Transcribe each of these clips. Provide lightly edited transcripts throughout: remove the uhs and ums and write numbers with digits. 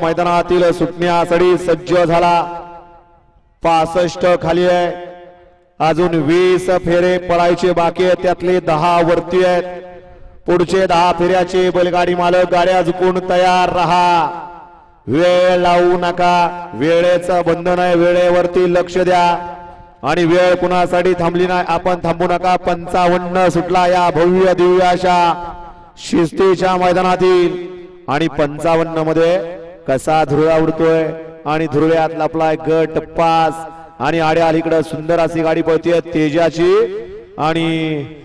मैदानातील सुटण्यासाठी सज्ज झाला। 65 खाली आहे, अजून 20 फेरे पळायचे बाकी आहेत, त्यातले 10 वरती आहेत। पुढचे 10 फेऱ्याचे बैलगाडी मालक गाड्या झुकून तयार रहा, वेळ लावू नका, वेळेचं बंधन आहे, वेळेवरती लक्ष द्या आणि वेळ कुणासाठी थांबली नाही, आपण थांबू नका। 55 सुटला या भव्य दिव्य अशा शिस्तीच्या मैदानातील आणि 55 मध्ये कसा धुरळा उडतोय आणि धुरळ्यात लपलाय गट पास आणि आड्या अलीकडे सुंदर अशी गाडी पळतीये तेजाची आणि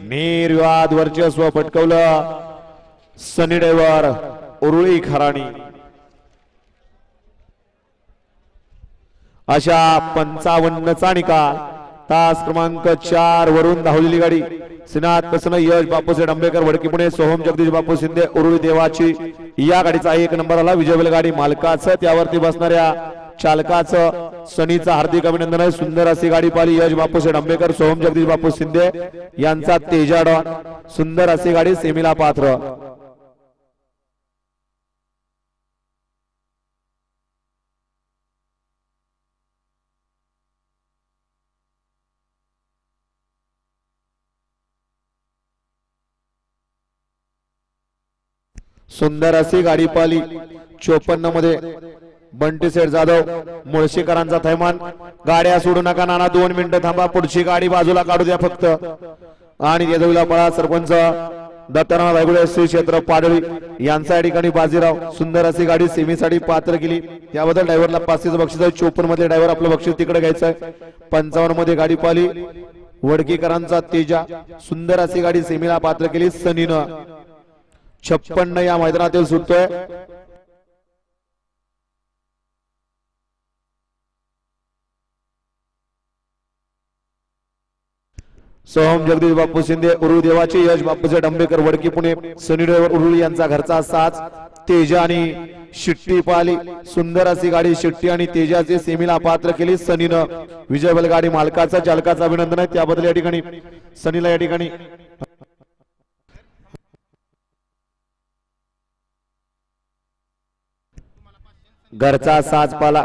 निर्विवाद वर्चस्व पटकवलं सनी ड्रायव्हर उरुळी खराणी। अशा 55 चा निकाल तास क्रमांक 4 वरून धावलेली गाडी सिनात प्रसन्न यश बापूसेठ आंबेकर वडकी पुणे सोहम जगदीश बापू शिंदे उरुळी देवाची या गाडीचा 1 नंबरला विजय बैलगाडी मालकाचं त्यावरती बसणाऱ्या चालकाचं सनीचं हार्दिक अभिनंदन आहे। सुंदर अशी गाडी पाहिली यश बापूसेठ आंबेकर सोहम जगदीश बापू शिंदे यांचा तेजा डॉन, सुंदर अशी गाडी सेमीला पात्र। सुंदर अशी गाडी पाली 54 मध्ये बंटी सेठ जाधव मुळशीकरांचा थैमान। गाड्या सोडू नका नाना, 2 मिनिटं थांबा, पुढची गाडी बाजूला काढू द्या फक्त। आणि येदवीला पळा सरपंच दत्ताराम रायगुडे श्री क्षेत्र पाडळी यांचा या ठिकाणी बाजीराव। सुंदर अशी गाडी सेमीसाठी पात्र केली, त्याबद्दल ड्रायव्हरला 500 बक्षीस आहे। 54 मध्ये ड्रायव्हर आपलं बक्षीस तिकडे घ्यायचं आहे। 55 मध्ये गाडी पाली वडकीकरांचा तेजा, सुंदर अशी गाडी सेमीला पात्र केली सनीनं। 56 या मैदानातील सुटतोय। सोहम जगदीश बापू शिंदे उरुळी देवाची यश बापूसेठ आंबेकर वडकी पुणे सनी ड्रायव्हर उरुळी यांचा घरचा साथ तेजा आणि शिट्टी पाली। सुंदर अशी गाडी शिट्टी आणि तेजाची सेमीला पात्र केली सनीनं। विजय बैलगाडी मालकाचा चालकाचं अभिनंदन आहे, त्याबद्दल या ठिकाणी सनीला या ठिकाणी घरचा साज पाला।